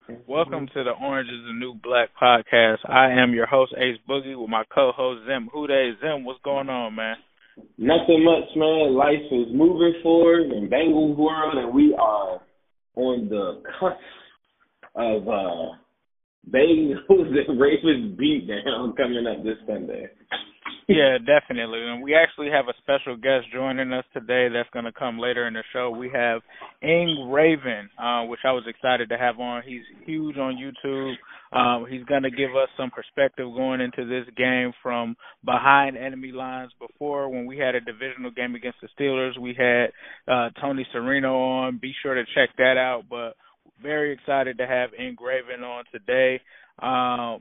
Welcome to the Orange is the New Black podcast. I am your host, Ace Boogie, with my co-host, Zim Houday. Zim, what's going on, man? Nothing much, man. Life is moving forward in Bengals world, and we are on the cusp of Bengals and Ravens beatdown coming up this Sunday. Yeah, definitely. And we actually have a special guest joining us today that's going to come later in the show. We have IngRaven, which I was excited to have on. He's huge on YouTube. He's going to give us some perspective going into this game from behind enemy lines. Before, when we had a divisional game against the Steelers, we had Tony Serino on. Be sure to check that out. But very excited to have IngRaven on today.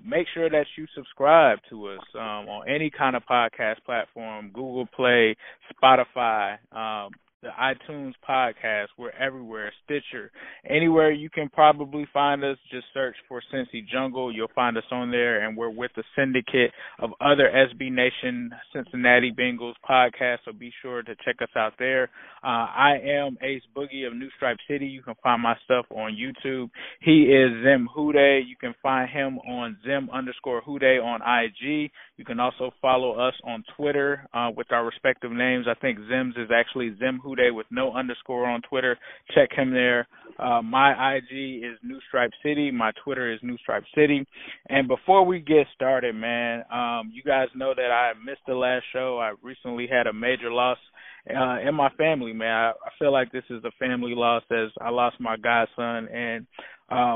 Make sure that you subscribe to us on any kind of podcast platform, Google Play, Spotify, the iTunes podcast. We're everywhere, Stitcher, anywhere you can probably find us. Just search for Cincy Jungle. You'll find us on there, and we're with the syndicate of other SB Nation Cincinnati Bengals podcasts, so be sure to check us out there. I am Ace Boogie of New Stripe City. You can find my stuff on YouTube. He is Zim Houday. You can find him on Zim_Houday on IG. You can also follow us on Twitter with our respective names. I think Zim's is actually Zim Houday with no underscore on Twitter. Check him there. My IG is New Stripe City. My Twitter is New Stripe City. And before we get started, man, you guys know that I missed the last show. I recently had a major loss in my family, man. I feel like this is a family loss as I lost my godson. And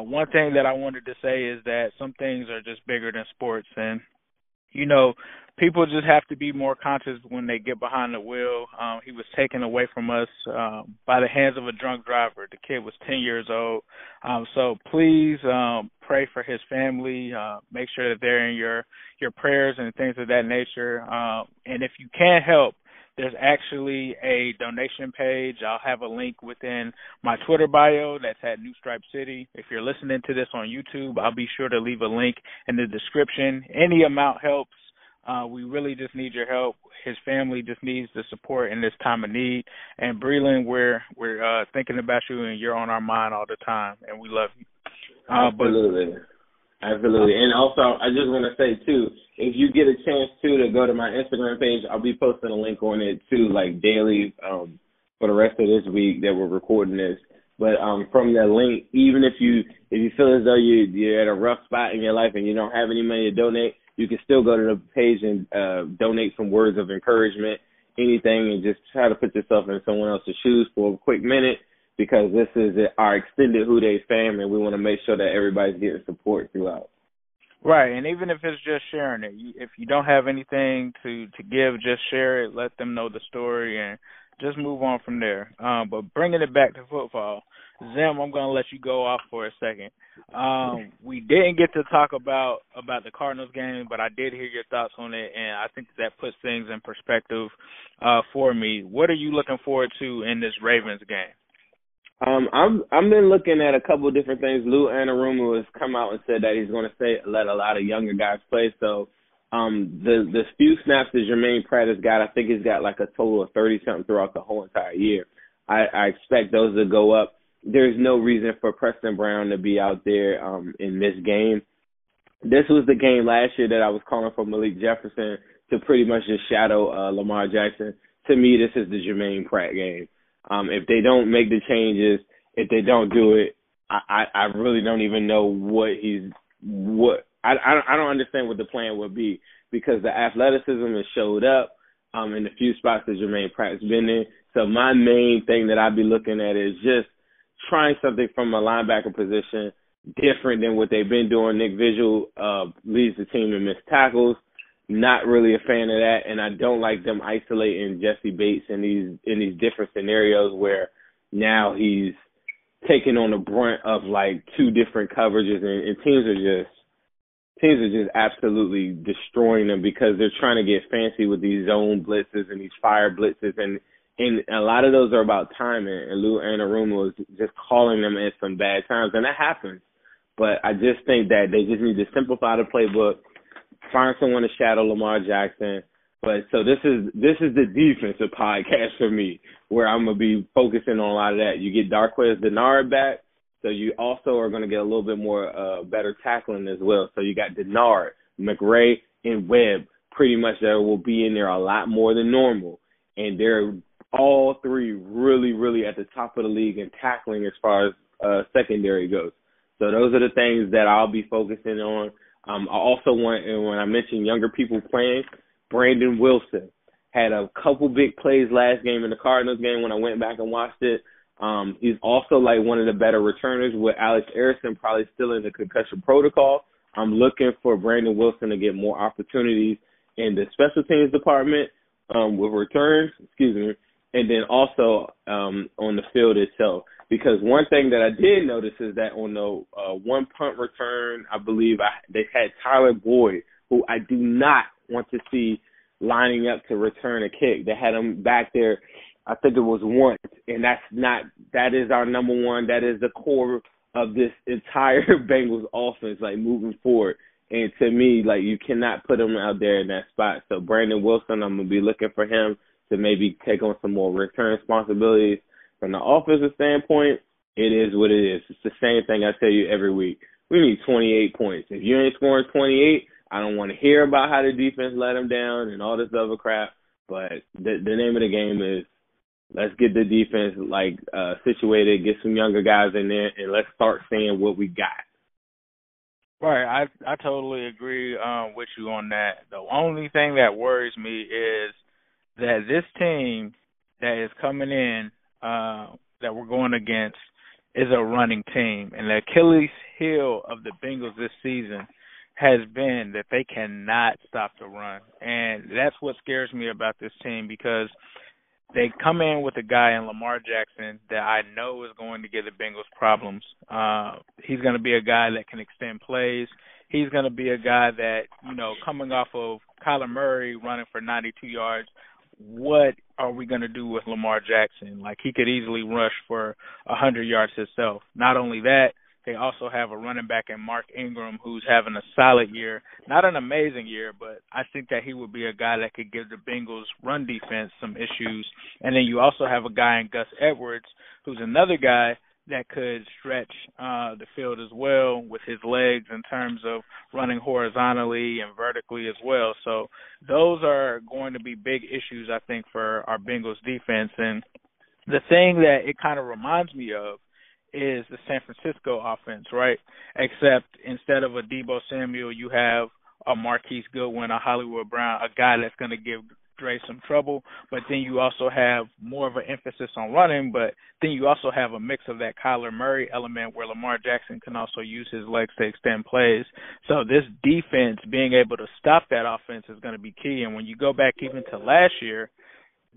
one thing that I wanted to say is that some things are just bigger than sports. And you know, people just have to be more conscious when they get behind the wheel. He was taken away from us by the hands of a drunk driver. The kid was 10 years old. So please pray for his family. Make sure that they're in your prayers and things of that nature. And if you can't help, there's actually a donation page. I'll have a link within my Twitter bio that's at New Stripe City. If you're listening to this on YouTube, I'll be sure to leave a link in the description. Any amount helps. We really just need your help. His family just needs the support in this time of need. And Breland, we're thinking about you, and you're on our mind all the time, and we love you. Absolutely. And also, I just want to say, too, if you get a chance, too, to go to my Instagram page, I'll be posting a link on it, too, like daily for the rest of this week that we're recording this. But from that link, even if you feel as though you're at a rough spot in your life and you don't have any money to donate, you can still go to the page and donate some words of encouragement, anything, and just try to put yourself in someone else's shoes for a quick minute, because this is our extended Houday fam, and we want to make sure that everybody's getting support throughout. Right, and even if it's just sharing it, if you don't have anything to give, just share it, let them know the story, and just move on from there. But bringing it back to football, Zim, I'm going to let you go off for a second. We didn't get to talk about the Cardinals game, but I did hear your thoughts on it, and I think that puts things in perspective for me. What are you looking forward to in this Ravens game? I've been looking at a couple of different things. Lou Anarumo has come out and said that he's going to let a lot of younger guys play. So the few snaps that Jermaine Pratt has got, I think he's got like a total of 30-something throughout the whole entire year. I expect those to go up. There's no reason for Preston Brown to be out there in this game. This was the game last year that I was calling for Malik Jefferson to pretty much just shadow Lamar Jackson. To me, this is the Jermaine Pratt game. If they don't make the changes, if they don't do it, I really don't even know I don't understand what the plan would be, because the athleticism has showed up in the few spots that Jermaine Pratt's been in. So my main thing that I'd be looking at is just trying something from a linebacker position different than what they've been doing. Nick Vigil leads the team in missed tackles. Not really a fan of that, and I don't like them isolating Jesse Bates in these different scenarios where now he's taking on the brunt of like two different coverages, and teams are just absolutely destroying them because they're trying to get fancy with these zone blitzes and these fire blitzes, and a lot of those are about timing, and Lou Anarumo is just calling them at some bad times, and that happens. But I just think that they just need to simplify the playbook, find someone to shadow Lamar Jackson. But so this is the defensive podcast for me, where I'm gonna be focusing on a lot of that. You get Darqueze Dennard back, So you also are going to get a little bit more better tackling as well. So you got Denard, McRae, and Webb pretty much that will be in there a lot more than normal. And they're all three really, really at the top of the league in tackling as far as secondary goes. So those are the things that I'll be focusing on. I also want, and when I mentioned younger people playing, Brandon Wilson had a couple big plays last game in the Cardinals game when I went back and watched it. He's also like one of the better returners with Alex Harrison probably still in the concussion protocol. I'm looking for Brandon Wilson to get more opportunities in the special teams department with returns, and then also on the field itself. Because one thing that I did notice is that on the one punt return, I believe they had Tyler Boyd, who I do not want to see lining up to return a kick. They had him back there, I think it was once, and that is our number one. That is the core of this entire Bengals offense, like moving forward. And to me, like you cannot put him out there in that spot. So Brandon Wilson, I'm going to be looking for him to maybe take on some more return responsibilities. From the offensive standpoint, it is what it is. It's the same thing I tell you every week. We need 28 points. If you ain't scoring 28, I don't want to hear about how the defense let them down and all this other crap. But the name of the game is let's get the defense situated, get some younger guys in there, and let's start seeing what we got. Right, I totally agree with you on that. The only thing that worries me is that this team that is coming in that we're going against is a running team. And the Achilles heel of the Bengals this season has been that they cannot stop the run. And that's what scares me about this team because they come in with a guy in Lamar Jackson that I know is going to give the Bengals problems. He's going to be a guy that can extend plays. He's going to be a guy that, coming off of Kyler Murray running for 92 yards, what are we going to do with Lamar Jackson? Like, he could easily rush for 100 yards himself. Not only that, they also have a running back in Mark Ingram who's having a solid year. Not an amazing year, but I think that he would be a guy that could give the Bengals run defense some issues. And then you also have a guy in Gus Edwards who's another guy that could stretch the field as well with his legs in terms of running horizontally and vertically as well. So those are going to be big issues, I think, for our Bengals defense. And the thing that it kind of reminds me of is the San Francisco offense, right? Except instead of a Deebo Samuel, you have a Marquise Goodwin, a Hollywood Brown, a guy that's going to give Dre some trouble, but then you also have more of an emphasis on running, but then you also have a mix of that Kyler Murray element where Lamar Jackson can also use his legs to extend plays. So this defense, being able to stop that offense is going to be key. And when you go back even to last year,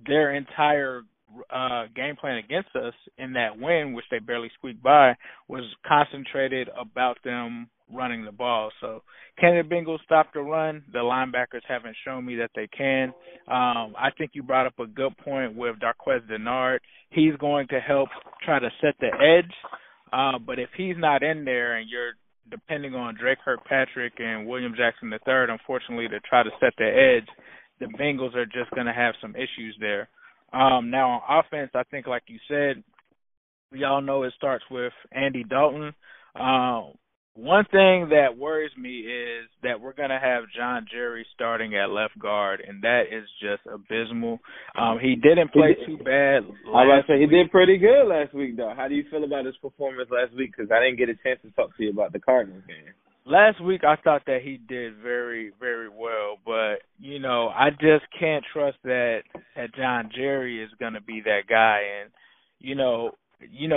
their entire game plan against us in that win, which they barely squeaked by, was concentrated about them running the ball. So can the Bengals stop the run? The linebackers haven't shown me that they can. I think you brought up a good point with Darqueze Dennard. He's going to help try to set the edge, but if he's not in there and you're depending on Drake Kirkpatrick and William Jackson III, unfortunately, to try to set the edge, the Bengals are just going to have some issues there. Now, on offense, I think, like you said, we all know it starts with Andy Dalton. One thing that worries me is that we're going to have John Jerry starting at left guard, and that is just abysmal. He didn't play too bad last week. He did pretty good last week, though. How do you feel about his performance last week? Because I didn't get a chance to talk to you about the Cardinals game. Last week, I thought that he did very, very well, but, I just can't trust that John Jerry is going to be that guy. And,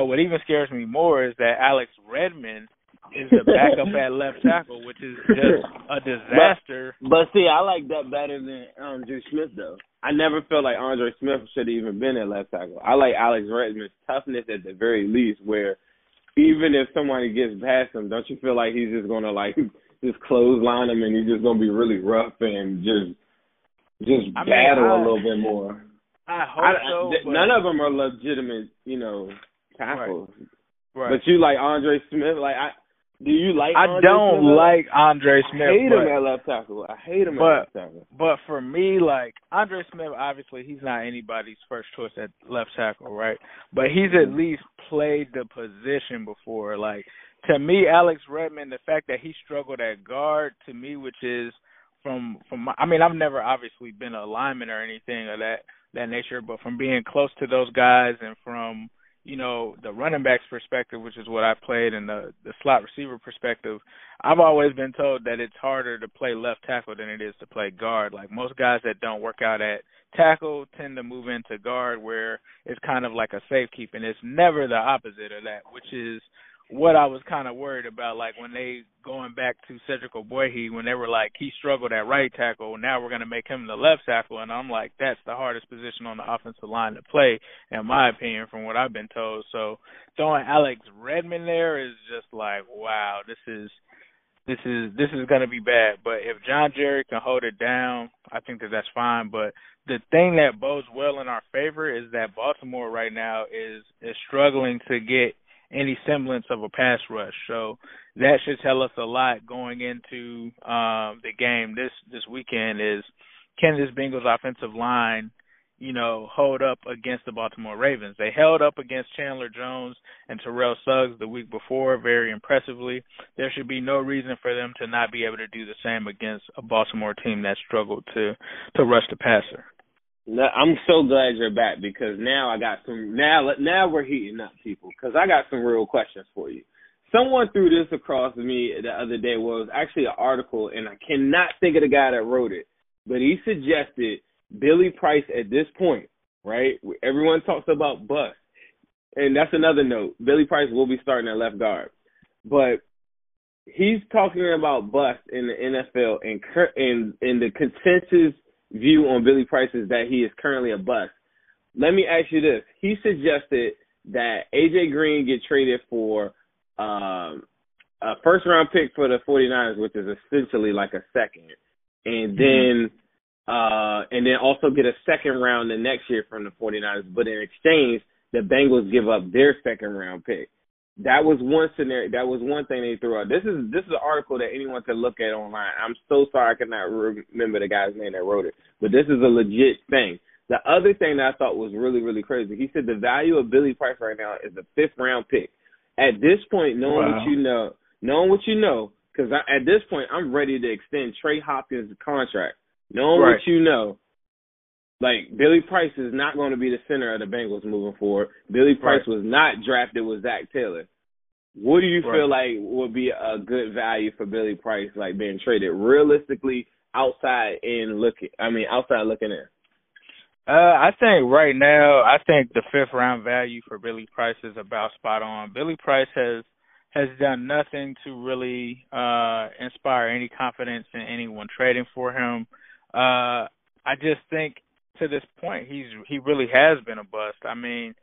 what even scares me more is that Alex Redmond is the backup at left tackle, which is just a disaster. But see, I like that better than Andre Smith, though. I never felt like Andre Smith should have even been at left tackle. I like Alex Redmond's toughness at the very least, where even if somebody gets past him, don't you feel like he's just going to, just clothesline him and he's just going to be really rough and just battle a little bit more? I hope so. None of them are legitimate, tackles. Right. But you like Andre Smith, Do you like I Andre don't Smith? like Andre Smith. I hate him at left tackle. I hate him at left tackle. But for me, like, Andre Smith, obviously, he's not anybody's first choice at left tackle, right? But he's at least played the position before. Like, to me, Alex Redmond, the fact that he struggled at guard, to me, which is from I mean, I've never obviously been a lineman or anything of that nature, but from being close to those guys and from, you know, the running back's perspective, which is what I played, and the slot receiver perspective, I've always been told that it's harder to play left tackle than it is to play guard. Like, most guys that don't work out at tackle tend to move into guard, where it's kind of like a safekeeping. It's never the opposite of that, which is what I was kind of worried about, like when they going back to Cedric Ogbuehi, when they were like, he struggled at right tackle, now we're going to make him the left tackle, and I'm like, that's the hardest position on the offensive line to play, in my opinion, from what I've been told. So throwing Alex Redmond there is just like, wow, this is going to be bad. But if John Jerry can hold it down, I think that's fine. But the thing that bodes well in our favor is that Baltimore right now is struggling to get any semblance of a pass rush. So that should tell us a lot going into the game this weekend is, can this Bengals offensive line, you know, hold up against the Baltimore Ravens? They held up against Chandler Jones and Terrell Suggs the week before very impressively. There should be no reason for them to not be able to do the same against a Baltimore team that struggled to rush the passer. I'm so glad you're back, because now I got some. Now we're heating up, people, because I got some real questions for you. Someone threw this across me the other day. Well, it was actually an article, and I cannot think of the guy that wrote it, but he suggested Billy Price at this point, right? Everyone talks about bust, and that's another note. Billy Price will be starting at left guard, but he's talking about bust in the NFL, and the consensus view on Billy Price is that he is currently a bust. Let me ask you this. He suggested that A.J. Green get traded for a first-round pick for the 49ers, which is essentially like a second, and then also get a second round the next year from the 49ers, but in exchange, the Bengals give up their second-round pick. That was one scenario. That was one thing they threw out. This is an article that anyone can look at online. I'm so sorry I cannot remember the guy's name that wrote it, but this is a legit thing. The other thing that I thought was really, really crazy, he said the value of Billy Price right now is a fifth-round pick. At this point, knowing what you know, because at this point I'm ready to extend Trey Hopkins' contract. Knowing what you know, like, Billy Price is not going to be the center of the Bengals moving forward. Billy Price was not drafted with Zach Taylor. What do you feel like would be a good value for Billy Price, like, being traded realistically outside looking in? I think right now, the fifth round value for Billy Price is about spot on. Billy Price has done nothing to really inspire any confidence in anyone trading for him. I just think to this point, he really has been a bust. I mean,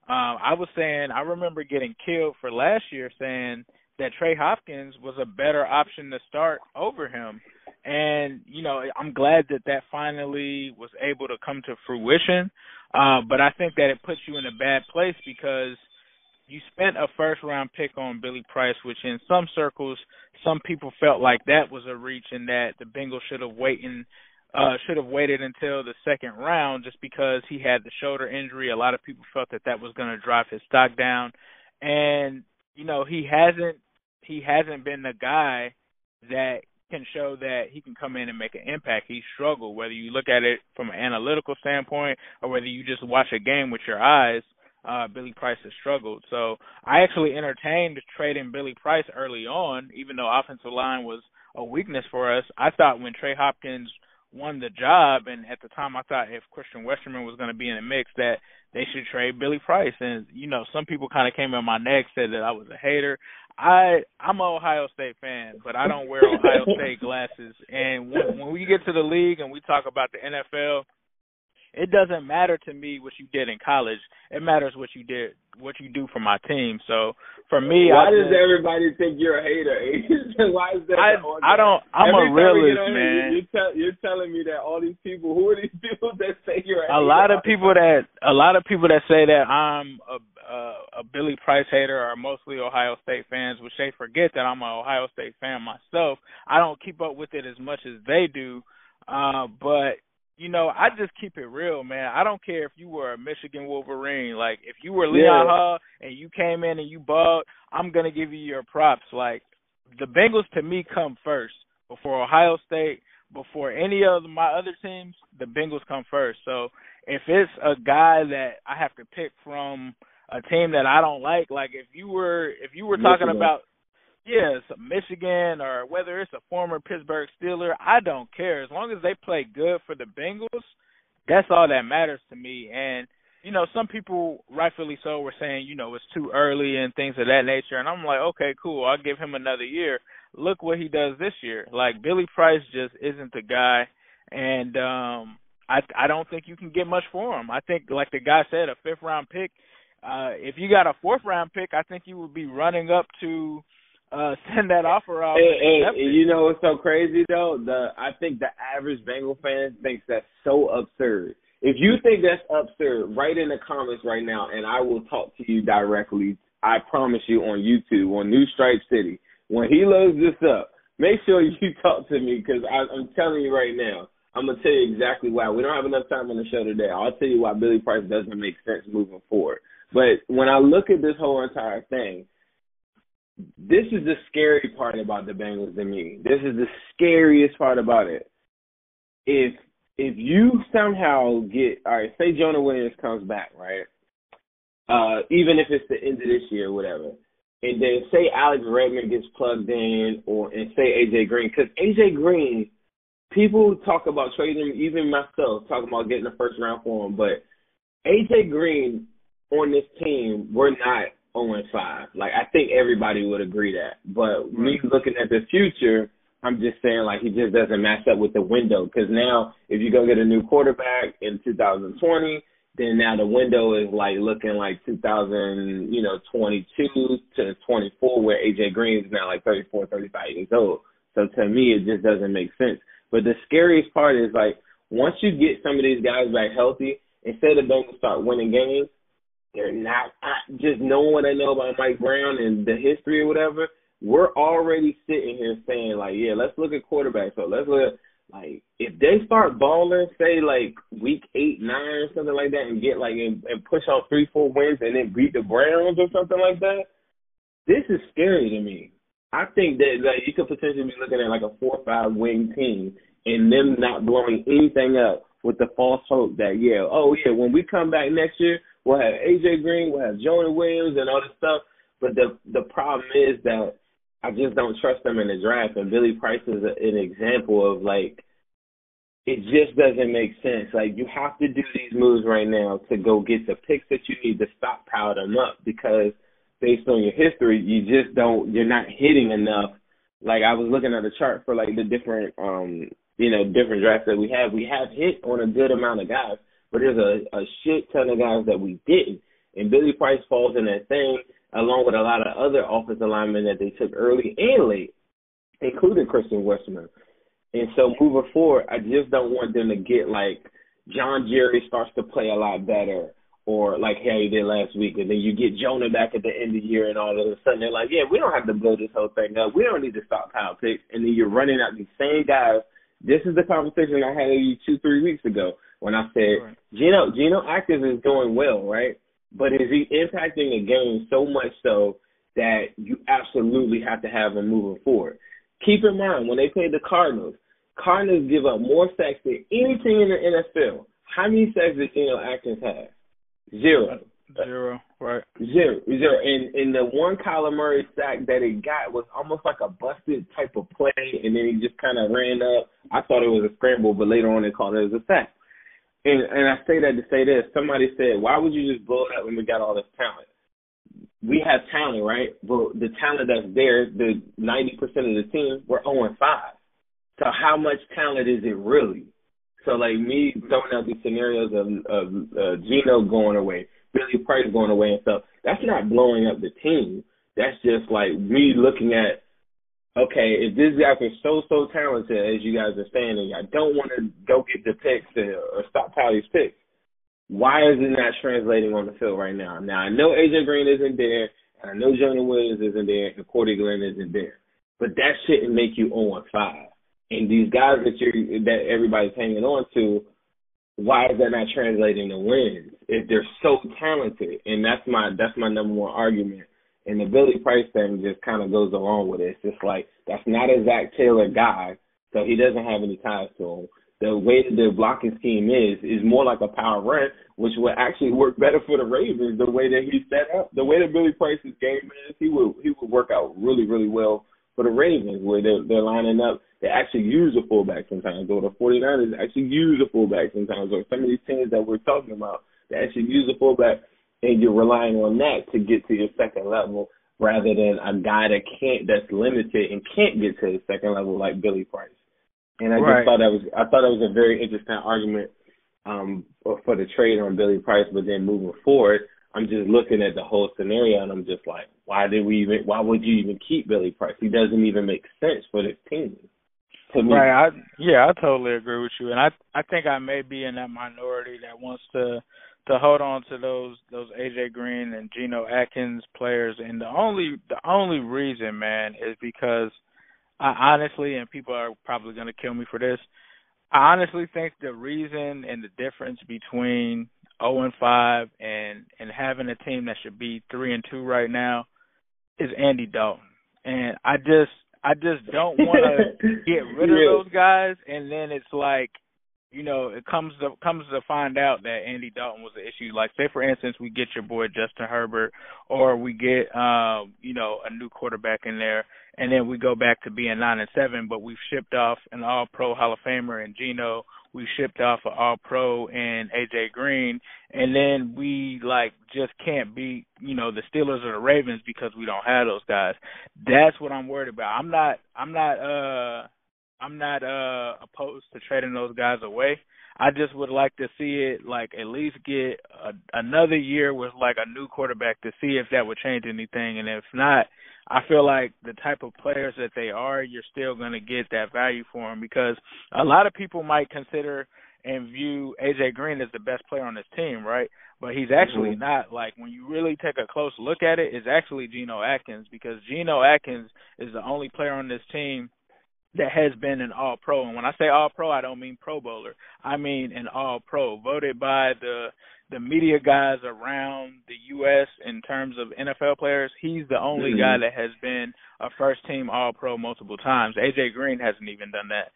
I remember getting killed for last year saying that Trey Hopkins was a better option to start over him. And, you know, I'm glad that finally was able to come to fruition. But I think that it puts you in a bad place because you spent a first-round pick on Billy Price, which in some circles, some people felt like that was a reach and that the Bengals should have waited until the second round just because he had the shoulder injury. A lot of people felt that was going to drive his stock down. And, you know, he hasn't been the guy that can show that he can come in and make an impact. He struggled, whether you look at it from an analytical standpoint or whether you just watch a game with your eyes. Billy Price has struggled. So I actually entertained trading Billy Price early on, even though offensive line was a weakness for us. I thought when Trey Hopkins won the job, and at the time I thought if Christian Westerman was going to be in the mix that they should trade Billy Price. And, you know, some people kind of came on my neck, said that I was a hater. I'm an Ohio State fan, but I don't wear Ohio State glasses. And when we get to the league and we talk about the NFL, it doesn't matter to me what you did in college. It matters what you do for my team. So for me, why does everybody think you're a hater? Why is that? I'm a realist, man. You're telling me that all these people. Who are these people that say you're a hater? A lot of people that say that I'm a Billy Price hater are mostly Ohio State fans, which they forget that I'm an Ohio State fan myself. I don't keep up with it as much as they do, but you know, I just keep it real, man. I don't care if you were a Michigan Wolverine. Like, if you were Leon Hall and you came in and you balled, I'm going to give you your props. Like, the Bengals, to me, come first. Before Ohio State, before any of my other teams, the Bengals come first. So, if it's a guy that I have to pick from a team that I don't like if you were talking about, yes, Michigan, or whether it's a former Pittsburgh Steeler, I don't care. As long as they play good for the Bengals, that's all that matters to me. And, you know, some people, rightfully so, were saying, you know, it's too early and things of that nature. And I'm like, okay, cool, I'll give him another year. Look what he does this year. Like, Billy Price just isn't the guy. And I don't think you can get much for him. I think, like the guy said, a fifth-round pick, if you got a fourth-round pick, I think you would be running up to send that offer off. And you know what's so crazy though? I think the average Bengal fan thinks that's so absurd. If you think that's absurd, write in the comments right now, and I will talk to you directly. I promise you, on YouTube, on New Stripe City. When he loads this up, make sure you talk to me, because I'm telling you right now, I'm gonna tell you exactly why. We don't have enough time on the show today. I'll tell you why Billy Price doesn't make sense moving forward. But when I look at this whole entire thing, this is the scary part about the Bengals to me. This is the scariest part about it. If you somehow get, all right, say Jonah Williams comes back, right? Even if it's the end of this year or whatever, and then say Alex Redmond gets plugged in, and say AJ Green, because AJ Green, people talk about trading him, even myself, talking about getting a first round for him, but AJ Green on this team, we're not 0-5. Like, I think everybody would agree that. But me looking at the future, I'm just saying, like, he just doesn't match up with the window. Because now, if you go get a new quarterback in 2020, then now the window is, like, looking like 2022 to 24, where A.J. Green is now, like, 34, 35 years old. So, to me, it just doesn't make sense. But the scariest part is, like, once you get some of these guys back healthy, instead of Bengals start winning games, they're not, just knowing what I know about Mike Brown and the history or whatever, we're already sitting here saying, like, yeah, let's look at quarterbacks. So let's look at, like, if they start balling, say, like, week 8, 9, or something like that, and get, like, and push out 3-4 wins and then beat the Browns or something like that, this is scary to me. I think that, like, you could potentially be looking at, like, a 4 or 5 win team and them not blowing anything up with the false hope that, when we come back next year, we'll have A.J. Green, we'll have Jonah Williams and all this stuff. But the problem is that I just don't trust them in the draft. And Billy Price is an example of, like, it just doesn't make sense. Like, you have to do these moves right now to go get the picks that you need to stockpile them up, because based on your history, you're not hitting enough. Like, I was looking at a chart for, like, the different, different drafts that we have. We have hit on a good amount of guys, but there's a shit ton of guys that we didn't. And Billy Price falls in that thing, along with a lot of other offensive linemen that they took early and late, including Christian Westman. And so moving forward, I just don't want them to get, like, John Jerry starts to play a lot better, or like Harry did last week, and then you get Jonah back at the end of the year, and all of a sudden they're like, yeah, we don't have to blow this whole thing up. We don't need to stockpile picks. And then you're running out these same guys. This is the conversation I had with you 2-3 weeks ago when I said, Geno Atkins is doing well, right? But is he impacting the game so much so that you absolutely have to have him moving forward? Keep in mind, when they played the Cardinals give up more sacks than any team in the NFL. How many sacks did Geno Atkins have? Zero, right? Zero. And the one Kyler Murray sack that he got was almost like a busted type of play, and then he just kind of ran up. I thought it was a scramble, but later on they called it as a sack. And I say that to say this. Somebody said, why would you just blow it up when we got all this talent? We have talent, right? But the talent that's there, the 90% of the team, we're 0-5. So how much talent is it really? So, like, me throwing out these scenarios of Geno going away, Billy Price going away and stuff, that's not blowing up the team. That's just, like, me looking at, okay, if these guys are so talented, as you guys are saying, and I don't want to go get the picks or stockpile these picks, Why is it not translating on the field right now? Now, I know A.J. Green isn't there, and I know Jonah Williams isn't there, and Cordy Glenn isn't there. But that shouldn't make you 0-5. And these guys that everybody's hanging on to, why is that not translating to wins if they're so talented? And that's my number one argument. And the Billy Price thing just kind of goes along with it. It's just like, that's not a Zach Taylor guy, so he doesn't have any ties to him. The way that the blocking scheme is more like a power run, which would actually work better for the Ravens. The way that he's set up, the way that Billy Price's game is, he would work out really, really well for the Ravens, where they're lining up. They actually use a fullback sometimes, or the 49ers actually use a fullback sometimes, or some of these teams that we're talking about, they actually use a fullback, and you're relying on that to get to your second level rather than a guy that's limited and can't get to the second level like Billy Price. And I just thought that was a very interesting argument for the trade on Billy Price. But then moving forward, I'm just looking at the whole scenario, and I'm just like, why would you even keep Billy Price? He doesn't even make sense for this team to me. Right. I totally agree with you, and I think I may be in that minority that wants to hold on to those AJ Green and Geno Atkins players, and the only reason, man, is because I honestly, and people are probably going to kill me for this, I honestly think the reason and the difference between 0-5 and having a team that should be 3-2 right now is Andy Dalton. And I just don't want to get rid of those guys, and then it's like, you know, it comes to find out that Andy Dalton was the issue. Like, say, for instance, we get your boy Justin Herbert, or we get, a new quarterback in there, and then we go back to being 9-7, but we've shipped off an All-Pro Hall of Famer in Geno. We shipped off an All-Pro in A.J. Green, and then we, just can't beat, the Steelers or the Ravens because we don't have those guys. That's what I'm worried about. I'm not opposed to trading those guys away. I just would like to see it, at least get another year with, a new quarterback to see if that would change anything. And if not, I feel like the type of players that they are, you're still going to get that value for them, because a lot of people might consider and view A.J. Green as the best player on this team, right? But he's actually not. When you really take a close look at it, it's actually Geno Atkins, because Geno Atkins is the only player on this team that has been an All-Pro. And when I say All-Pro, I don't mean Pro Bowler. I mean an All-Pro, voted by the media guys around the U.S. in terms of NFL players. He's the only guy that has been a first-team All-Pro multiple times. A.J. Green hasn't even done that.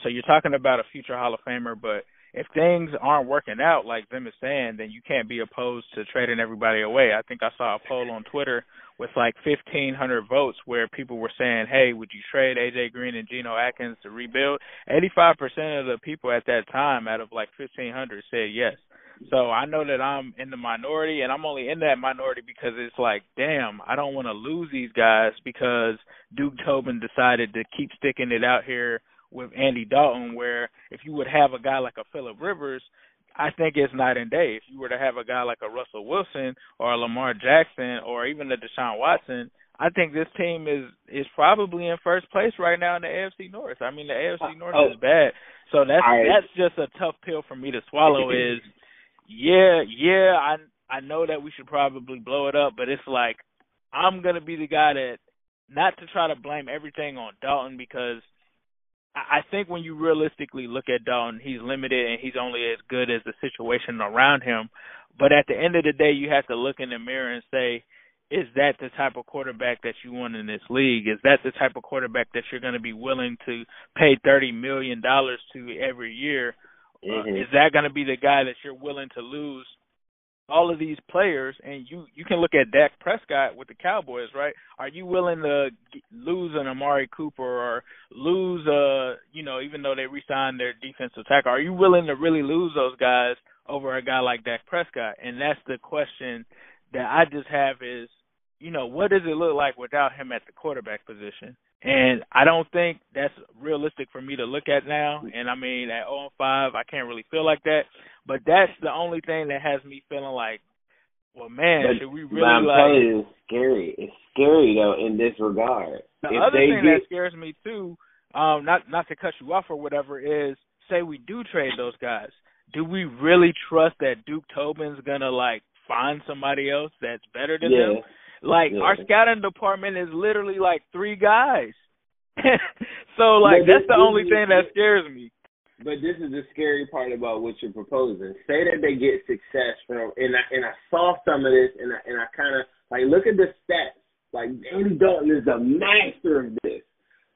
So you're talking about a future Hall of Famer, but if things aren't working out like Zim is saying, then you can't be opposed to trading everybody away. I think I saw a poll on Twitter with 1,500 votes where people were saying, hey, would you trade A.J. Green and Geno Atkins to rebuild? 85% of the people at that time out of 1,500 said yes. So I know that I'm in the minority, and I'm only in that minority because it's damn, I don't want to lose these guys because Duke Tobin decided to keep sticking it out here with Andy Dalton, where if you would have a guy like a Phillip Rivers, I think it's night and day. If you were to have a guy like a Russell Wilson or a Lamar Jackson or even a Deshaun Watson, I think this team is probably in first place right now in the AFC North. I mean, the AFC North is bad. So that's just a tough pill for me to swallow is, I know that we should probably blow it up, but it's I'm going to be the guy that, not to try to blame everything on Dalton, because I think when you realistically look at Dalton, he's limited and he's only as good as the situation around him. But at the end of the day, you have to look in the mirror and say, is that the type of quarterback that you want in this league? Is that the type of quarterback that you're going to be willing to pay $30 million to every year? Is that going to be the guy that you're willing to lose all of these players? And you can look at Dak Prescott with the Cowboys, right? Are you willing to lose an Amari Cooper or lose, even though they re-signed their defensive tackle, are you willing to really lose those guys over a guy like Dak Prescott? And that's the question that I just have is, what does it look like without him at the quarterback position? And I don't think that's realistic for me to look at now. And, I mean, at 0-5, I can't really feel like that. But that's the only thing that has me feeling like, well, man, should we really I'm telling you, it's scary. It's scary, though, in this regard. The other thing that scares me, too, not to cut you off or whatever, is say we do trade those guys. do we really trust that Duke Tobin's gonna like find somebody else that's better than Yeah. him? Like Yeah. our scouting department is literally like 3 guys. So like that's the only thing that scares me. But this is the scary part about what you're proposing. Say that they get success from, and I saw some of this, and I kind of like look at the stats. Like Andy Dalton is the master of this.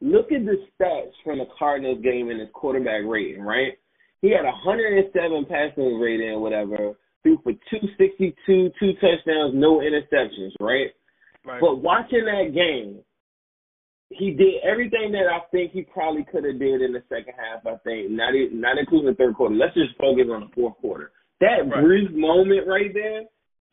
Look at the stats from the Cardinals game and his quarterback rating. Right, he had 107 passing rating or whatever. Threw for 262, 2 touchdowns, no interceptions. Right. But watching that game, he did everything that I think he probably could have did in the second half, I think, not including the third quarter. Let's just focus on the fourth quarter. That brief moment right there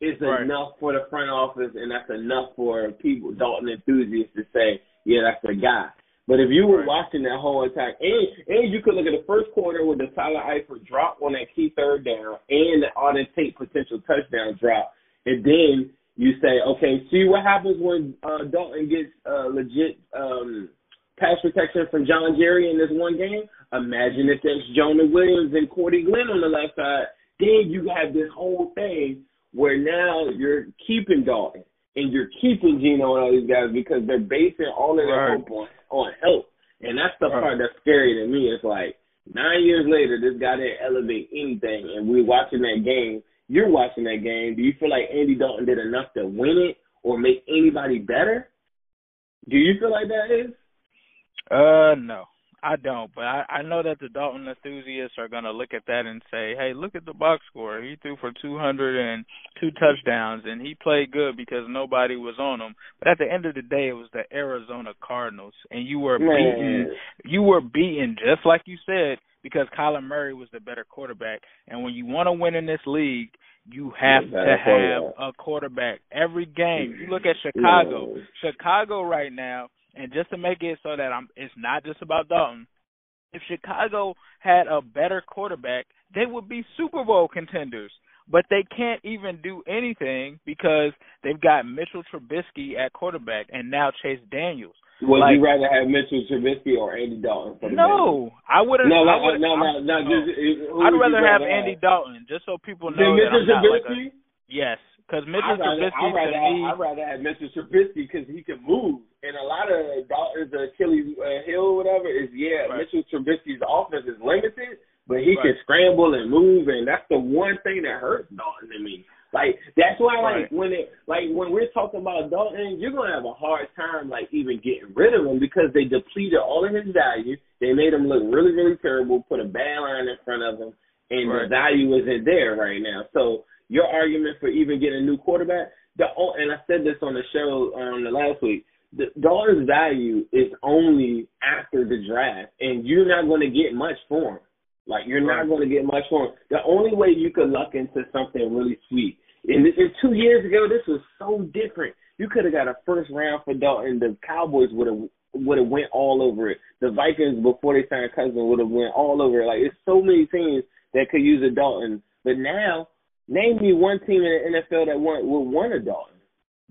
is enough for the front office, and that's enough for people, Dalton enthusiasts, to say, yeah, that's the guy. But if you were watching that whole attack, and you could look at the first quarter with the Tyler Eifert drop on that key third down and the Auden Tate potential touchdown drop, and then you say, okay, see what happens when Dalton gets legit pass protection from John Jerry in this one game? Imagine if that's Jonah Williams and Cordy Glenn on the left side. Then you have this whole thing where now you're keeping Dalton and you're keeping Geno and all these guys because they're basing all of their hope on help. And that's the part that's scary to me. It's like 9 years later, this guy didn't elevate anything, and we're watching that game. You're watching that game. Do you feel like Andy Dalton did enough to win it or make anybody better? Do you feel like that is? No, I don't. But I know that the Dalton enthusiasts are going to look at that and say, hey, look at the box score. He threw for 202 touchdowns, and he played good because nobody was on him. But at the end of the day, it was the Arizona Cardinals, and you were beaten. You were beaten, just like you said, because Kyler Murray was the better quarterback. And when you want to win in this league, you have to have a quarterback. Every game. You look at Chicago. Chicago right now, and just to make it so that it's not just about Dalton, if Chicago had a better quarterback, they would be Super Bowl contenders. But they can't even do anything because they've got Mitchell Trubisky at quarterback and now Chase Daniels. Would you rather have Mitchell Trubisky or Andy Dalton? For the no, I wouldn't. No. I'd rather have Andy Dalton, just so people know that I'm not like yes, because Mitchell Trubisky to me. I'd rather have Mitchell Trubisky because he can move, and a lot of Dalton's Achilles heel or whatever is Mitchell Trubisky's offense is limited, but he can scramble and move, and that's the one thing that hurts Dalton to me. Like that's why, when we're talking about Dalton, you're gonna have a hard time even getting rid of him because they depleted all of his value. They made him look really, really terrible. Put a bad line in front of him, and the value isn't there right now. So your argument for even getting a new quarterback, and I said this on the show the last week, Dalton's value is only after the draft, and you're not going to get much for him. You're not going to get much for him. The only way you could luck into something really sweet. And 2 years ago, this was so different. You could have got a first round for Dalton. The Cowboys would have went all over it. The Vikings, before they signed Cousins, would have went all over it. It's so many teams that could use a Dalton. But now, name me one team in the NFL that would want a Dalton.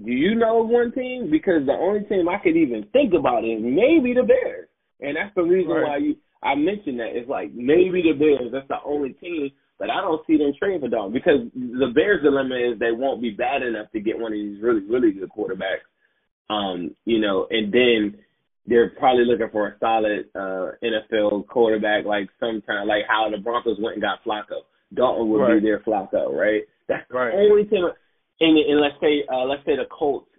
Do you know one team? Because the only team I could even think about is maybe the Bears. And that's the reason why I mentioned that. It's maybe the Bears. That's the only team. But I don't see them trading for Dalton because the Bears' dilemma is they won't be bad enough to get one of these really, really good quarterbacks. And then they're probably looking for a solid NFL quarterback, sometime like how the Broncos went and got Flacco. Dalton would be their Flacco, right? That's the only team. And let's say the Colts,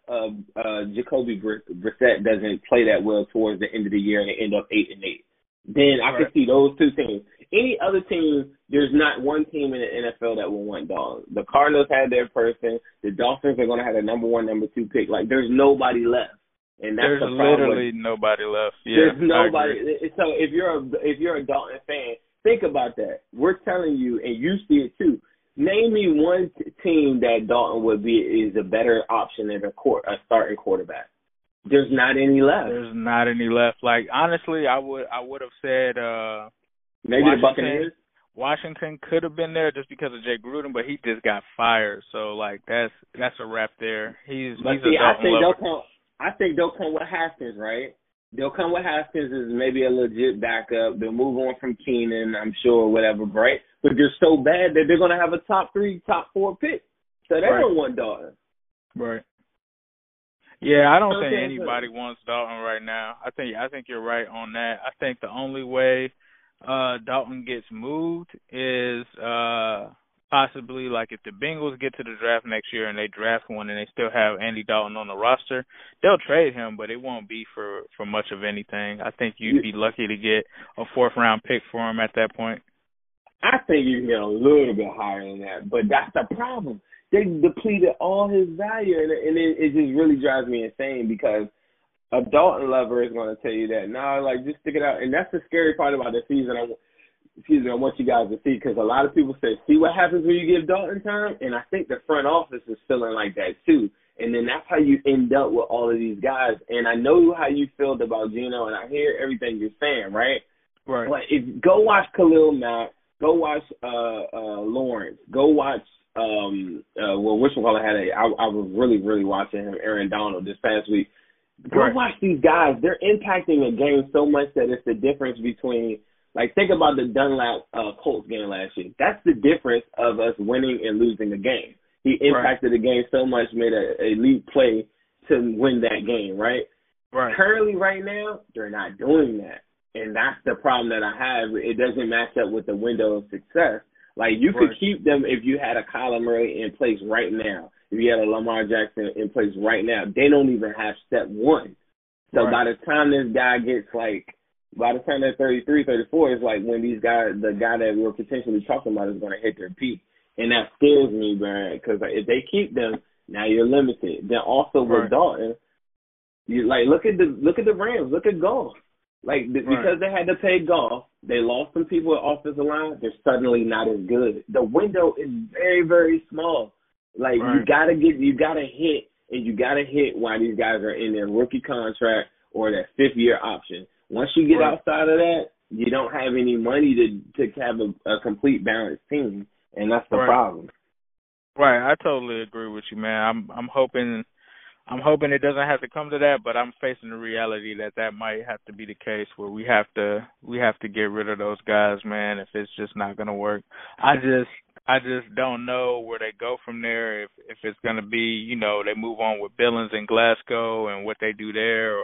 Jacoby Brissett doesn't play that well towards the end of the year and they end up 8-8. Then I could see those two teams. Any other team, there's not one team in the NFL that will want Dalton. The Cardinals had their person. The Dolphins are going to have a number 1, number 2 pick. There's nobody left, and that's there's the problem. Literally nobody left. Yeah, there's nobody. So if you're a Dalton fan, think about that. We're telling you, and you see it too. Name me one team that Dalton would be is a better option than a starting quarterback. There's not any left. There's not any left. Honestly, I would have said maybe the Buccaneers. Washington could have been there just because of Jay Gruden, but he just got fired. So that's a wrap there. He's a Dalton lover. I think they'll come with Haskins, right? they'll come with Haskins as maybe a legit backup. They'll move on from Keenan, I'm sure, whatever, right? But they're so bad that they're going to have a top 3, top 4 pick. So they don't want Dalton. Right. Yeah, I don't think anybody wants Dalton right now. I think you're right on that. I think the only way Dalton gets moved is possibly like if the Bengals get to the draft next year and they draft one and they still have Andy Dalton on the roster, they'll trade him, but it won't be for much of anything. I think you'd be lucky to get a 4th-round pick for him at that point. I think you can get a little bit higher than that, but that's the problem. They depleted all his value, and it just really drives me insane because a Dalton lover is going to tell you that. No, like, just stick it out. And that's the scary part about the season. I want you guys to see, because a lot of people say, see what happens when you give Dalton time? And I think the front office is feeling like that too. And then that's how you end up with all of these guys. And I know how you felt about Geno, and I hear everything you're saying, right? Right. But go watch Khalil Mack, go watch Lawrence, go watch I was really watching him, Aaron Donald, this past week. Go watch these guys. They're impacting a game so much that it's the difference between, like, think about the Dunlap Colts game last year. That's the difference of us winning and losing a game. He impacted the game so much, made an elite play to win that game, right? Currently, right now, they're not doing that. And that's the problem that I have. It doesn't match up with the window of success. Like, you could keep them if you had a Kyler Murray in place right now. If you had a Lamar Jackson in place right now, they don't even have step 1. So by the time this guy gets, like, by the time they're 33, 34, it's like when these guys, the guy that we're potentially talking about is going to hit their peak. And that scares me, man, because if they keep them, now you're limited. Then also with Dalton, you like look at the Rams, look at Goff. Like, because they had to pay Goff, they lost some people at offensive line. They're suddenly not as good. The window is very, very small. Like, you gotta hit, and you gotta hit while these guys are in their rookie contract or that 5th-year option. Once you get outside of that, you don't have any money to have a complete balanced team, and that's the problem. Right, I totally agree with you, man. I'm hoping it doesn't have to come to that, but I'm facing the reality that might have to be the case where we have to get rid of those guys, man, if it's just not going to work. I just don't know where they go from there, if it's going to be, they move on with Billings and Glasgow and what they do there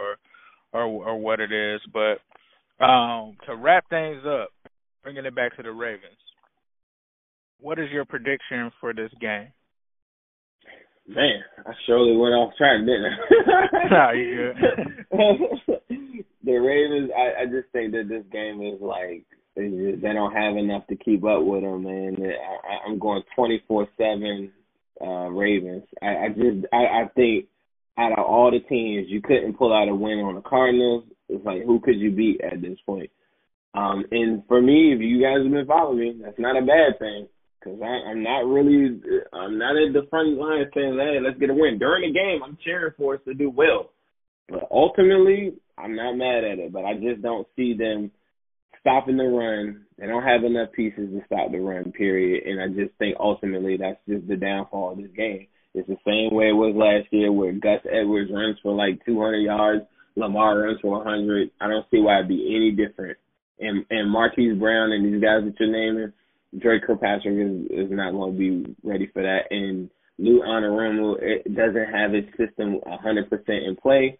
or what it is. But to wrap things up, bringing it back to the Ravens, what is your prediction for this game? Man, I surely went off track, didn't I? Nah, you good. The Ravens, I just think that this game is like, they don't have enough to keep up with them, man. I'm going 24-7 Ravens. I think out of all the teams, you couldn't pull out a win on the Cardinals. It's like, who could you beat at this point? And for me, if you guys have been following me, that's not a bad thing. Because I'm not at the front line saying, hey, let's get a win. During the game, I'm cheering for us to do well. But ultimately, I'm not mad at it. But I just don't see them stopping the run. They don't have enough pieces to stop the run, period. And I just think ultimately that's just the downfall of this game. It's the same way it was last year where Gus Edwards runs for like 200 yards, Lamar runs for 100. I don't see why it'd be any different. And Marquise Brown and these guys that you're naming, Dre Kirkpatrick is not going to be ready for that. And Lou Anarumo, it doesn't have his system 100% in play.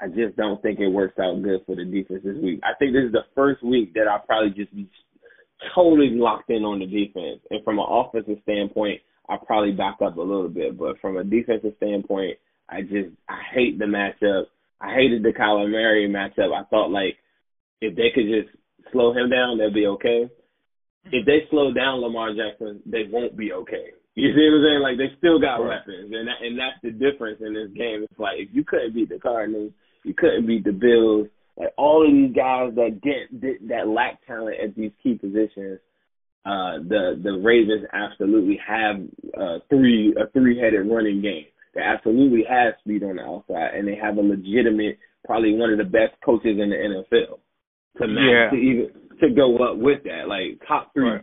I just don't think it works out good for the defense this week. I think this is the first week that I'll probably just be totally locked in on the defense. And from an offensive standpoint, I'll probably back up a little bit. But from a defensive standpoint, I hate the matchup. I hated the Kyler Murray matchup. I thought, like, if they could just slow him down, they'll be okay. If they slow down Lamar Jackson, they won't be okay. You see what I'm saying? Like, they still got weapons, and that's the difference in this game. It's like, if you couldn't beat the Cardinals, you couldn't beat the Bills. Like, all of these guys that lack talent at these key positions, the Ravens absolutely have a three-headed running game. They absolutely have speed on the outside, and they have a legitimate, probably one of the best coaches in the NFL to go up with that, like top 3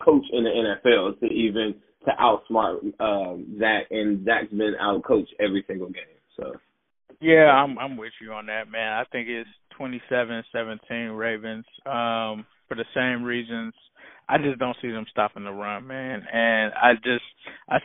coach in the NFL to outsmart Zach, and Zach's been out coached every single game. So Yeah, I'm with you on that, man. I think it's 27-17 Ravens. For the same reasons, I just don't see them stopping the run, man. And I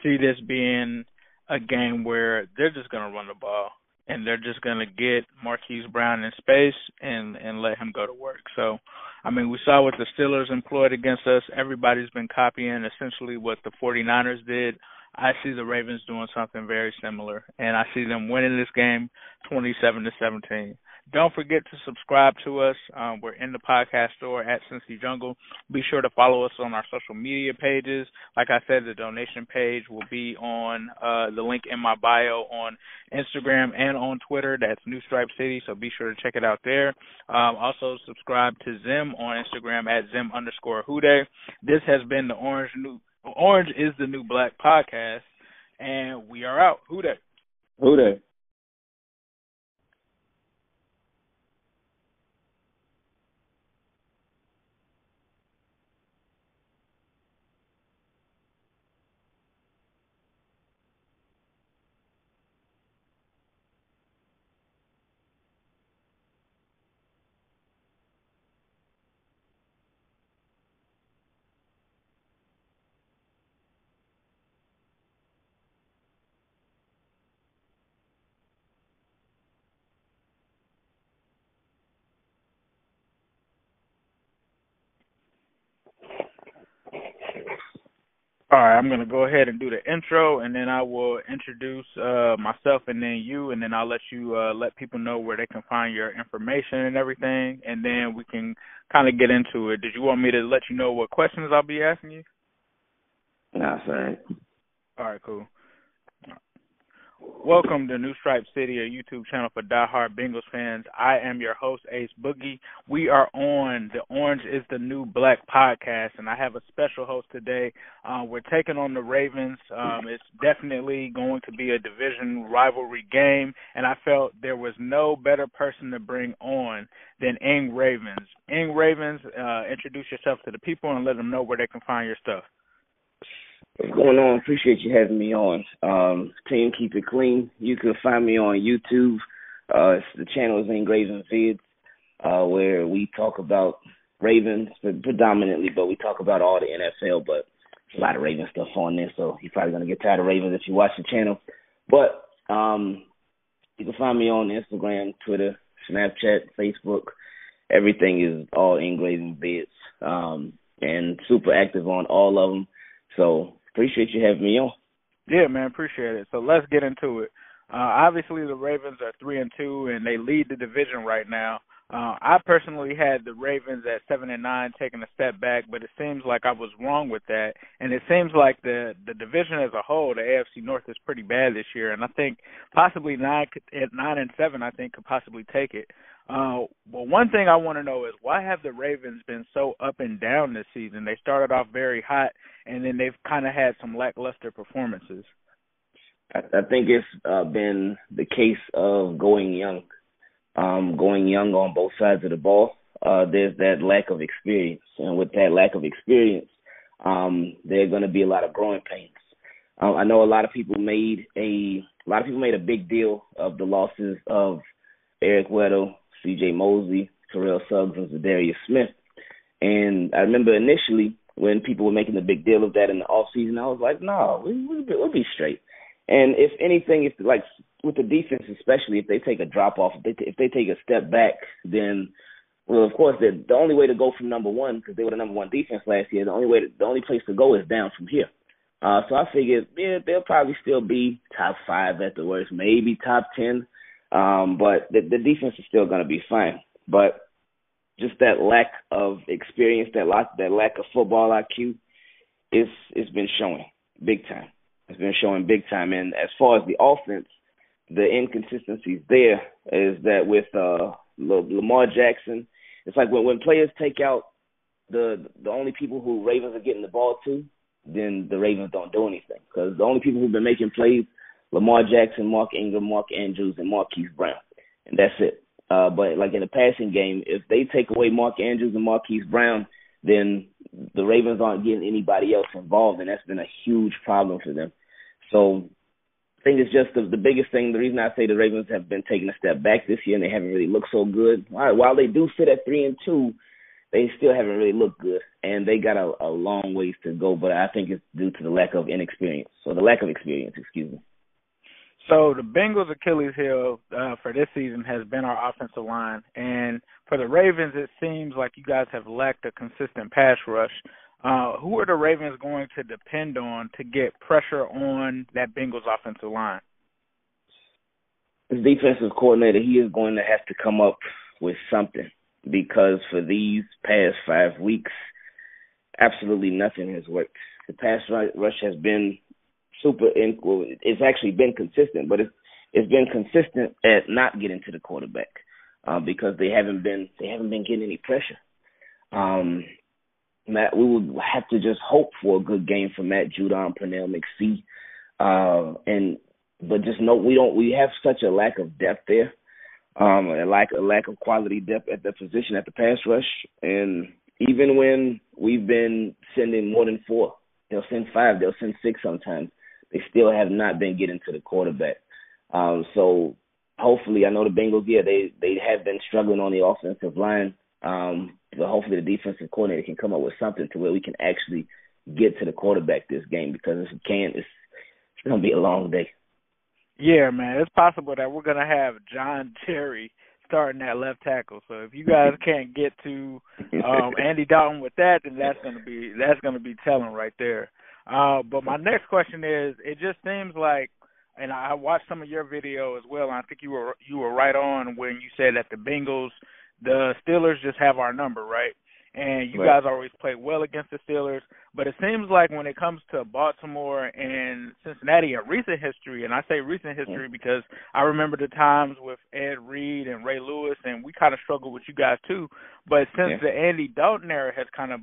see this being a game where they're just gonna run the ball and they're just gonna get Marquise Brown in space and let him go to work. So, I mean, we saw what the Steelers employed against us. Everybody's been copying essentially what the 49ers did. I see the Ravens doing something very similar, and I see them winning this game 27-17. Don't forget to subscribe to us. We're in the podcast store at Cincy Jungle. Be sure to follow us on our social media pages. Like I said, the donation page will be on the link in my bio on Instagram and on Twitter. That's New Stripe City, so be sure to check it out there. Also, subscribe to Zim on Instagram at Zim_Hude. This has been the Orange is the New Black podcast, and we are out. Who dat? Who dat? All right, I'm going to go ahead and do the intro, and then I will introduce myself and then you, and then I'll let you let people know where they can find your information and everything, and then we can kind of get into it. Did you want me to let you know what questions I'll be asking you? Nah, sorry. All right, cool. Welcome to New Stripe City, a YouTube channel for diehard Bengals fans. I am your host, Ace Boogie. We are on the Orange is the New Black podcast, and I have a special host today. We're taking on the Ravens. It's definitely going to be a division rivalry game, and I felt there was no better person to bring on than IngRaven. IngRaven, introduce yourself to the people and let them know where they can find your stuff. What's going on? Appreciate you having me on. Team Keep It Clean. You can find me on YouTube. The channel is IngRaven Vids, where we talk about Ravens predominantly, but we talk about all the NFL, but there's a lot of Ravens stuff on there, so you're probably going to get tired of Ravens if you watch the channel. But you can find me on Instagram, Twitter, Snapchat, Facebook. Everything is all IngRaven Vids, and super active on all of them. So appreciate you having me on. Yeah, man, appreciate it. So let's get into it. Obviously, the Ravens are 3-2, and they lead the division right now. I personally had the Ravens at 7-9, taking a step back, but it seems like I was wrong with that. And it seems like the division as a whole, the AFC North, is pretty bad this year. And I think possibly 9-7, I think, could possibly take it. Well, one thing I want to know is why have the Ravens been so up and down this season? They started off very hot, and then they've kind of had some lackluster performances. I think it's been the case of going young on both sides of the ball. There's that lack of experience, and with that lack of experience, there are going to be a lot of growing pains. I know a lot of people made a big deal of the losses of Eric Weddle, C.J. Mosley, Terrell Suggs, and Zadarius Smith. And I remember initially when people were making a big deal of that in the offseason, I was like, no, we'll be straight. And if anything, if like with the defense especially, if they take a drop off, if they take a step back, then, well, of course, the only way to go from number one, because they were the number one defense last year, the only place to go is down from here. So I figured, yeah, they'll probably still be top 5 at the worst, maybe top 10. But the defense is still going to be fine. But just that lack of experience, that lack of football IQ, it's been showing big time. It's been showing big time. And as far as the offense, the inconsistencies there is that with Lamar Jackson, it's like when players take out the only people who Ravens are getting the ball to, then the Ravens don't do anything. Because the only people who've been making plays, Lamar Jackson, Mark Ingram, Mark Andrews, and Marquise Brown. And that's it. But like in the passing game, if they take away Mark Andrews and Marquise Brown, then the Ravens aren't getting anybody else involved, and that's been a huge problem for them. So think it's just the biggest thing. The reason I say the Ravens have been taking a step back this year and they haven't really looked so good. While they do sit at 3-2, they still haven't really looked good, and they got a long ways to go. But I think it's due to the lack of experience. Excuse me. So the Bengals' Achilles heel for this season has been our offensive line, and for the Ravens, it seems like you guys have lacked a consistent pass rush. Who are the Ravens going to depend on to get pressure on that Bengals offensive line? His defensive coordinator, he is going to have to come up with something, because for these past 5 weeks, absolutely nothing has worked. The pass rush has been it's actually been consistent, but it's been consistent at not getting to the quarterback because they haven't been getting any pressure. Matt, we would have to just hope for a good game from Matt Judon, Pernell McPhee, but just know we have such a lack of depth there, a lack of quality depth at the position at the pass rush, and even when we've been sending more than 4, they'll send 5, they'll send 6 sometimes. They still have not been getting to the quarterback. So hopefully, I know the Bengals, they have been struggling on the offensive line. But hopefully the defensive coordinator can come up with something to where we can actually get to the quarterback this game, because if we can't, it's going to be a long day. Yeah, man, it's possible that we're going to have John Terry starting at left tackle. So if you guys can't get to Andy Dalton with that, then that's going to be telling right there. But my next question is, it just seems like, and I watched some of your video as well, and I think you were right on when you said that the Steelers just have our number, right? And you guys always play well against the Steelers. But it seems like when it comes to Baltimore and Cincinnati in recent history, and I say recent history because I remember the times with Ed Reed and Ray Lewis, and we kind of struggled with you guys too. But since the Andy Dalton era has kind of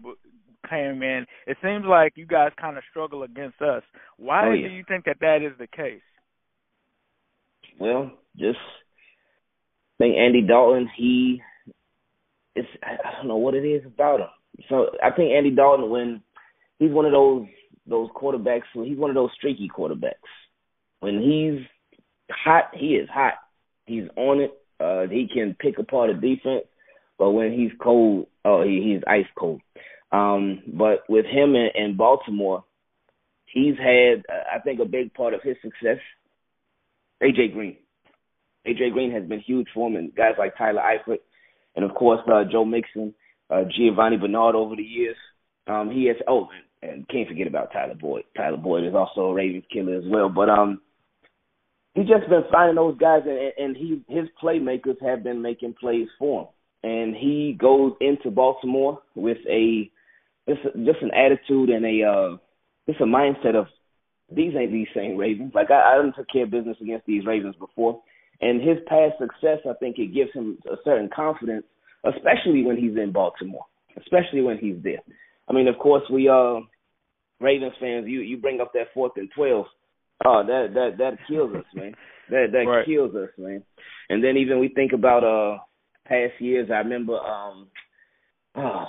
came in, it seems like you guys kind of struggle against us. Why do you think that is the case? Well, just think Andy Dalton, I don't know what it is about him. So I think Andy Dalton, when he's one of those quarterbacks, he's one of those streaky quarterbacks. When he's hot, he is hot. He's on it. He can pick apart a defense. But when he's cold, he's ice cold. But with him in Baltimore, he's had, I think, a big part of his success, A.J. Green. A.J. Green has been huge for him, and guys like Tyler Eifert, and, of course, Joe Mixon, Giovanni Bernard over the years. He has and can't forget about Tyler Boyd. Tyler Boyd is also a Ravens killer as well. But he's just been finding those guys, and his playmakers have been making plays for him. And he goes into Baltimore with just an attitude and just a mindset of, these ain't these same Ravens. Like, I done took care of business against these Ravens before. And his past success, I think it gives him a certain confidence, especially when he's in Baltimore, especially when he's there. I mean, of course, we Ravens fans, you bring up that 4th and 12. Oh, that kills us, man. That kills us, man. And then even we think about past years. I remember I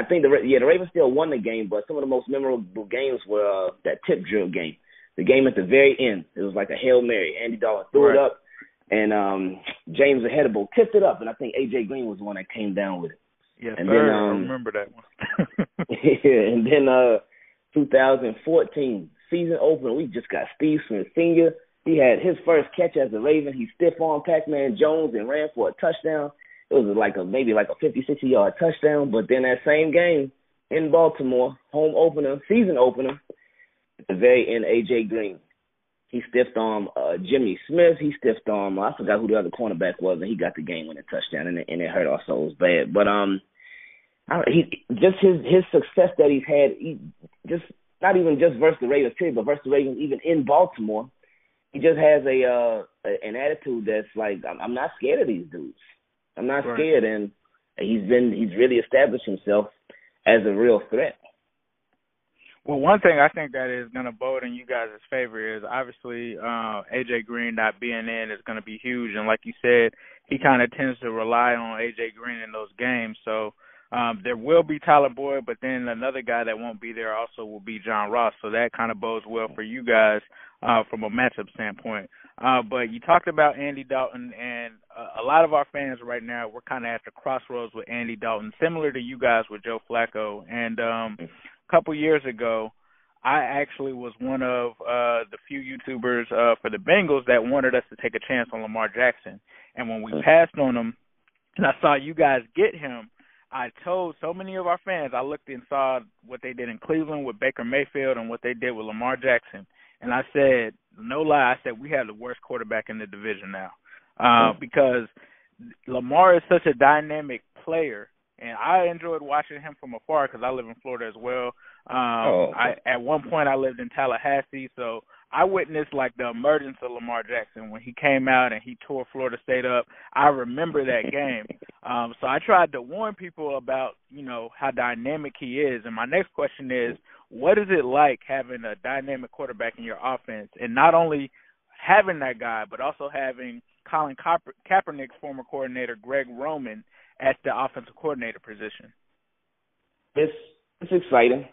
think the Ravens still won the game, but some of the most memorable games were that tip drill game. The game at the very end, it was like a Hail Mary. Andy Dalton threw it up, and James Ahedebo tipped it up, and I think A.J. Green was the one that came down with it. Yes, and sir. Then, I remember that one. and then 2014 season opener, we just got Steve Smith Sr. He had his first catch as a Raven. He stiff-armed Pac-Man Jones and ran for a touchdown. It was maybe like a 50, 60-yard touchdown. But then that same game in Baltimore, home opener, season opener, at the very end, A.J. Green. He stiffed-armed Jimmy Smith. He stiffed-armed, I forgot who the other cornerback was, and he got the game-winning touchdown, and it hurt our souls bad. But his success that he's had, not even just versus the Ravens, but versus the Ravens even in Baltimore, he just has an attitude that's like, I'm not scared of these dudes. I'm not scared, and he's really established himself as a real threat. Well, one thing I think that is going to bode in you guys' favor is obviously A.J. Green not being in is going to be huge. And like you said, he kind of tends to rely on A.J. Green in those games. So There will be Tyler Boyd, but then another guy that won't be there also will be John Ross. So that kind of bodes well for you guys from a matchup standpoint. But you talked about Andy Dalton, and a lot of our fans right now, we're kind of at the crossroads with Andy Dalton, similar to you guys with Joe Flacco. And a couple years ago, I actually was one of the few YouTubers for the Bengals that wanted us to take a chance on Lamar Jackson. And when we passed on him, and I saw you guys get him, I told so many of our fans, I looked and saw what they did in Cleveland with Baker Mayfield and what they did with Lamar Jackson. And I said, no lie, I said we have the worst quarterback in the division now because Lamar is such a dynamic player. And I enjoyed watching him from afar because I live in Florida as well. At one point I lived in Tallahassee, so I witnessed like the emergence of Lamar Jackson when he came out and he tore Florida State up. I remember that game. So I tried to warn people about, how dynamic he is. And my next question is, what is it like having a dynamic quarterback in your offense, and not only having that guy, but also having Colin Kaepernick's former coordinator, Greg Roman, at the offensive coordinator position? It's exciting.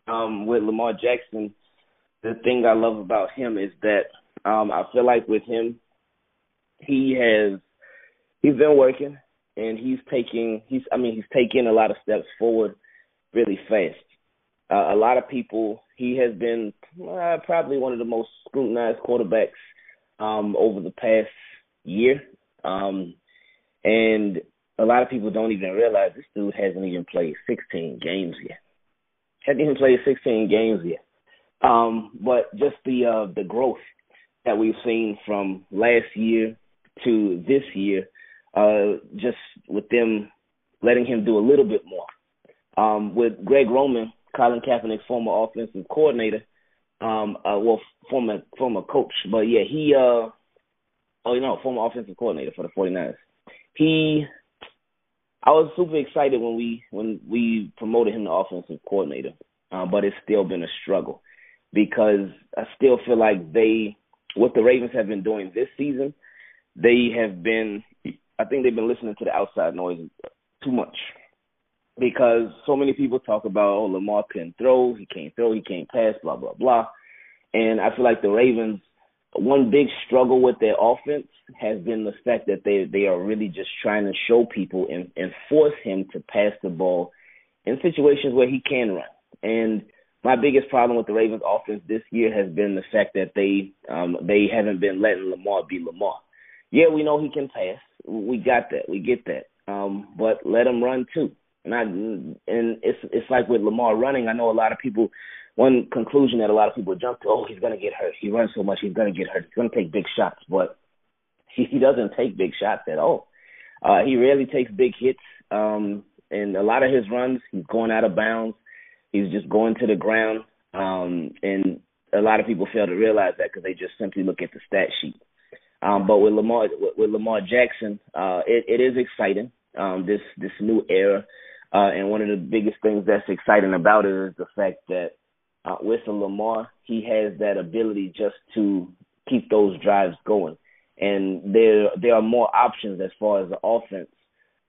With Lamar Jackson, the thing I love about him is that I feel like with him, he's been working, and he's taking a lot of steps forward really fast. A lot of people, he has been probably one of the most scrutinized quarterbacks over the past year, and a lot of people don't even realize this dude hasn't even played 16 games yet. But just the growth that we've seen from last year to this year, just with them letting him do a little bit more. With Greg Roman, Colin Kaepernick's former offensive coordinator, former coach, but yeah, former offensive coordinator for the 49ers. I was super excited when we promoted him to offensive coordinator, but it's still been a struggle because I still feel like what the Ravens have been doing this season, I think they've been listening to the outside noise too much because so many people talk about, Lamar can't throw, he can't pass, blah, blah, blah. And I feel like the Ravens, one big struggle with their offense has been the fact that they are really just trying to show people and force him to pass the ball in situations where he can run. And my biggest problem with the Ravens offense this year has been the fact that they haven't been letting Lamar be Lamar. Yeah, we know he can pass. We got that. We get that. But let him run too. And it's like with Lamar running, I know a lot of people, one conclusion that a lot of people jump to, he's going to get hurt. He runs so much, he's going to get hurt. He's going to take big shots. But he doesn't take big shots at all. He rarely takes big hits. And a lot of his runs, he's going out of bounds. He's just going to the ground. And a lot of people fail to realize that because they just simply look at the stat sheet. But with Lamar Jackson, it is exciting, this new era. And one of the biggest things that's exciting about it is the fact that with Lamar, he has that ability just to keep those drives going. And there are more options as far as the offense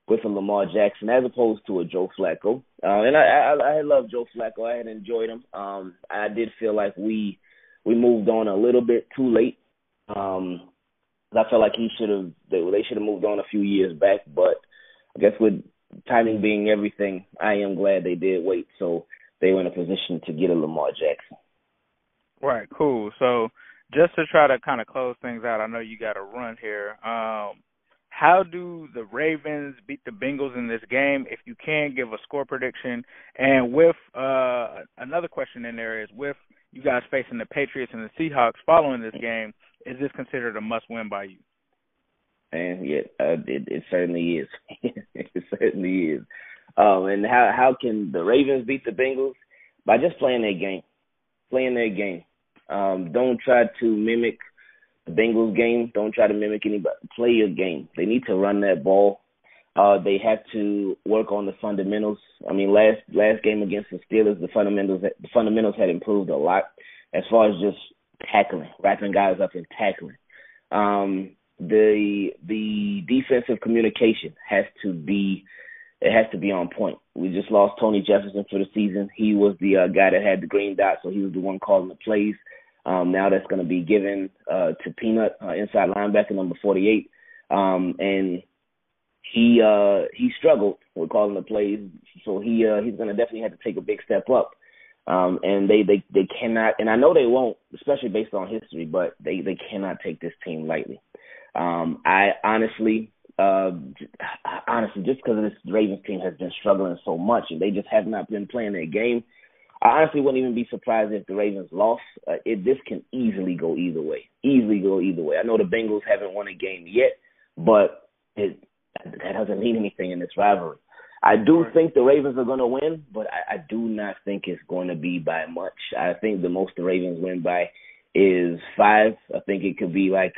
with a Lamar Jackson as opposed to a Joe Flacco. And I love Joe Flacco. I had enjoyed him. I did feel like we moved on a little bit too late. I felt like they should have moved on a few years back. But I guess with timing being everything, I am glad they did wait so they were in a position to get a Lamar Jackson. Right, cool. So just to try to kind of close things out, I know you got to run here. How do the Ravens beat the Bengals in this game? If you can, give a score prediction. And with another question in there is, with you guys facing the Patriots and the Seahawks following this game, is this considered a must-win by you? And yeah, it certainly is. It certainly is. And how can the Ravens beat the Bengals? By just playing their game. Don't try to mimic the Bengals game. Don't try to mimic anybody. Play your game. They need to run that ball. They have to work on the fundamentals. I mean, last game against the Steelers, the fundamentals had improved a lot as far as just tackling, wrapping guys up and tackling. The defensive communication has to be it has to be on point. We just lost Tony Jefferson for the season. He was the guy that had the green dot, so he was the one calling the plays. Now that's going to be given to Peanut, inside linebacker number 48, and he struggled with calling the plays, so he's going to definitely have to take a big step up. And they cannot, and I know they won't, especially based on history, but they cannot take this team lightly. I honestly, just because this Ravens team has been struggling so much and they just have not been playing their game, I honestly wouldn't even be surprised if the Ravens lost. This can easily go either way. I know the Bengals haven't won a game yet, but that doesn't mean anything in this rivalry. I do think the Ravens are going to win, but I do not think it's going to be by much. I think the most the Ravens win by is 5. I think it could be like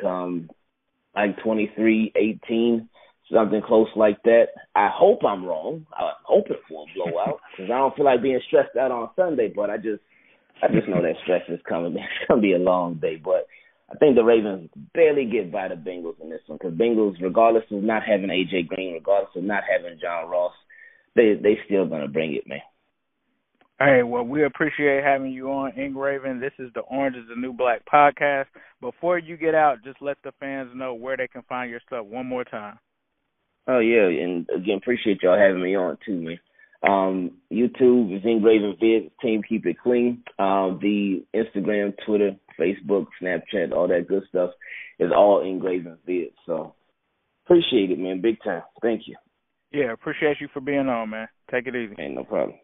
23-18, something close like that. I hope I'm wrong. I'm hoping for a blowout because I don't feel like being stressed out on Sunday, but I just know that stress is coming. It's going to be a long day, but I think the Ravens barely get by the Bengals in this one because Bengals, regardless of not having A.J. Green, regardless of not having John Ross, they still going to bring it, man. Hey, well, we appreciate having you on, IngRaven. This is the Orange is the New Black podcast. Before you get out, just let the fans know where they can find your stuff one more time. Oh, yeah, and again, appreciate y'all having me on too, man. YouTube is IngRaven Vids, Team Keep It Clean. The Instagram, Twitter, Facebook, Snapchat, all that good stuff is all IngRaven Vids. So appreciate it, man, big time. Thank you. Yeah, appreciate you for being on, man. Take it easy. Ain't no problem.